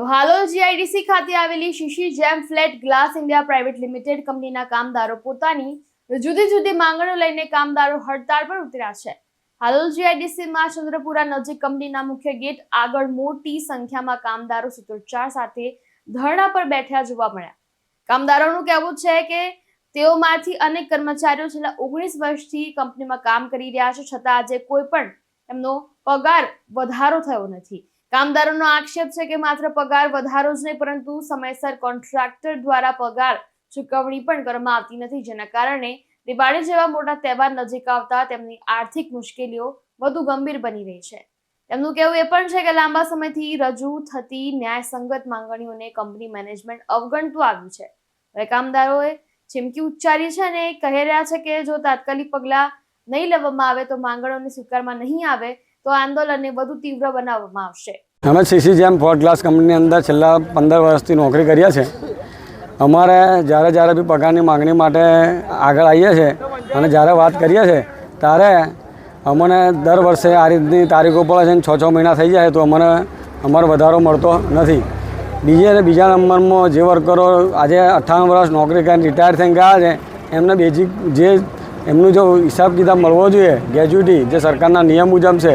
તો હાલોલ જીઆઈડીસી ખાતે આવેલી શીશી જેમ flat glass India private limited કંપનીના કામદારો પોતાની જુદી જુદી માંગણીઓ લઈને કામદારો હડતાળ પર ઉતર્યા છે। હાલોલ જીઆઈડીસીમાં ચંદ્રપુરા નજીક કંપનીના મુખ્ય ગેટ આગળ મોટી સંખ્યામાં કામદારો સૂત્રોચ્ચાર સાથે ધરણા પર બેઠા જોવા મળ્યા। કામદારોનું કહેવું છે કે તેઓમાંથી અનેક કર્મચારીઓ છેલ્લા 19 વર્ષથી કંપનીમાં કામ કરી રહ્યા છે, છતાં આજે કોઈ પણ એમનો પગાર વધારો થયો નથી। કામદારોનો આક્ષેપ છે કે માત્ર પગાર વધારો જ નહીં, પરંતુ સમયસર કોન્ટ્રાક્ટર દ્વારા પગાર ચૂકવણી પણ કરવામાં આવતી નથી, જેના કારણે દિવાળી જેવા મોટા તહેવાર નજીક આવતા તેમની આર્થિક મુશ્કેલીઓ વધુ ગંભીર બની રહી છે। તેમનું કહેવું એ પણ છે કે લાંબા સમયથી રજૂ થતી ન્યાયસંગત માંગણીઓને કંપની મેનેજમેન્ટ અવગણતું આવ્યું છે। હવે કામદારોએ ચીમકી ઉચ્ચારી છે અને કહી રહ્યા છે કે જો તાત્કાલિક પગલાં નહીં લેવામાં આવે તો માંગણીઓને સ્વીકારવામાં નહીં આવે તો આંદોલનને વધુ તીવ્ર બનાવવામાં આવશે। અમે શીશી જેમ ફ્લેટ ગ્લાસ કંપનીની અંદર છેલ્લા 15 વર્ષથી નોકરી કરીએ છીએ। અમારે જ્યારે બી પગારની માંગણી માટે આગળ આવીએ છીએ અને જ્યારે વાત કરીએ છીએ ત્યારે અમને દર વર્ષે આ રીતની તારીખો પડે છે, 6 મહિના થઈ જાય તો અમારો વધારો મળતો નથી। બીજા નંબરમાં જે વર્કરો આજે 58 વર્ષ નોકરી કરીને રિટાયર થઈને ગયા છે એમને બેઝિક જે એમનું જો હિસાબ કિતાબ મળવો જોઈએ, ગ્રેજ્યુટી જે સરકારના નિયમ મુજબ છે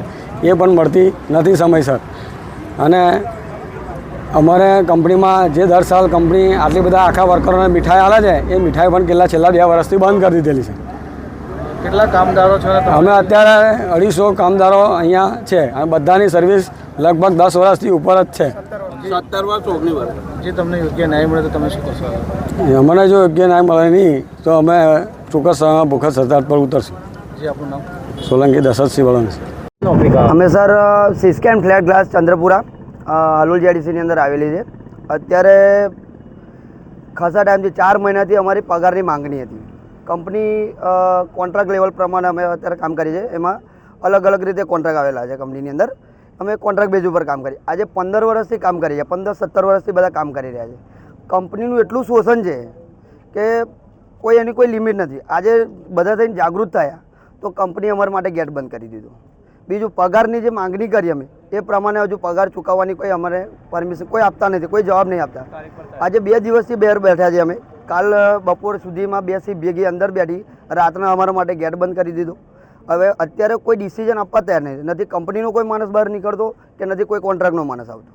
એ પણ મળતી નથી સમયસર। અને અમારે કંપનીમાં જે દર સાલ કંપની આટલી બધા આખા વર્કરોને મીઠાઈ આલે છે એ મીઠાઈ પણ છેલ્લા 2 વર્ષથી બંધ કરી દીધેલી છે। કેટલા કામદારો છે? અમે અત્યારે 250 કામદારો અહીંયા છે અને બધાની સર્વિસ લગભગ 10 વર્ષથી ઉપર જ છે। 17 વર્ષ 19 વર્ષ જે તમને યોગ્ય ન્યાય મળે તો તમે શું કરશો? અમને જો યોગ્ય ન્યાય મળે નહીં તો અમે ચોક્કસ ભૂખદ હડતાળ પર ઉતરશું। જી, આપનું નામ? સોલંકી દશરથસિંહ વળંગ। અમે sir સિસ્કેન flat glass Chandrapura Halol જીઆઈડીસીની અંદર આવેલી છે। અત્યારે ખાસા ટાઈમથી 4 મહિનાથી અમારી પગારની માંગણી હતી। કંપની કોન્ટ્રાક્ટ લેવલ પ્રમાણે અમે અત્યારે કામ કરીએ છીએ। એમાં અલગ અલગ રીતે કોન્ટ્રાક્ટ આવેલા છે કંપનીની અંદર। અમે કોન્ટ્રાક્ટ બેઝ ઉપર કામ કરીએ। આજે 15 વર્ષથી કામ કરીએ, 15-17 વર્ષથી બધા કામ કરી રહ્યા છે। કંપનીનું એટલું શોષણ છે કે એની કોઈ લિમિટ નથી। આજે બધા થઈને જાગૃત થયા તો કંપની અમારા માટે ગેટ બંધ કરી દીધું। બીજું, પગારની જે માંગણી કરી અમે એ પ્રમાણે હજુ પગાર ચૂકવવાની કોઈ અમારે પરમિશન કોઈ આપતા નથી, કોઈ જવાબ નહીં આપતા। આજે 2 દિવસથી બહાર બેઠા છીએ અમે। કાલ બપોર સુધીમાં 2 થી ભેગી અંદર બેઠી, રાતના અમારા માટે ગેટ બંધ કરી દીધો। હવે અત્યારે કોઈ ડિસિઝન આપવા તૈયાર નથી। કંપનીનો કોઈ માણસ બહાર નીકળતો કે નથી કોઈ કોન્ટ્રાક્ટનો માણસ આવતો।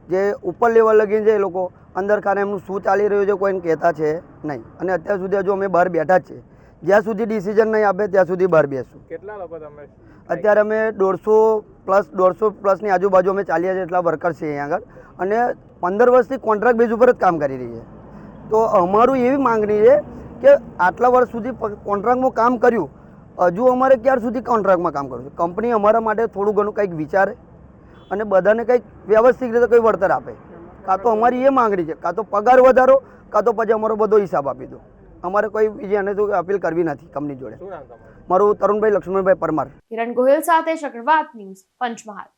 જે ઉપર લેવલ લગીને છે એ લોકો અંદર ખાને એમનું શું ચાલી રહ્યું છે કોઈને કહેતા છે નહીં। અને અત્યાર સુધી હજુ અમે બહાર બેઠા જ છે। જ્યાં સુધી ડિસિઝન નહીં આપે ત્યાં સુધી બહાર બેસશું। કેટલા લોકો તમે? અત્યારે અમે 150 પ્લસની આજુબાજુ અમે ચાલીએ છીએ એટલા વર્કર છે અહીંયા આગળ। અને 15 વર્ષથી કોન્ટ્રાક્ટ બેઝ ઉપર જ કામ કરી રહી છે। તો અમારું એવી માંગણી છે કે આટલા વર્ષ સુધી કોન્ટ્રાક્ટમાં કામ કર્યું, હજુ અમારે ક્યાર સુધી કોન્ટ્રાક્ટમાં કામ કરવું છે? કંપની અમારા માટે થોડું ઘણું કંઈક વિચારે અને બધાને કંઈક વ્યવસ્થિત રીતે કોઈ વળતર આપે। કાં તો અમારી એ માંગણી છે, કાં તો પગાર વધારો, કાં તો પછી અમારો બધો હિસાબ આપી દો। અમારે કોઈ બીજી અને તો અપીલ કરવી નથી કંપની જોડે। મારું તરુણભાઈ લક્ષ્મણભાઈ પરમાર। કિરણ ગોહિલ સાથે ચક્રવાત ન્યૂઝ, પંચમહાલ।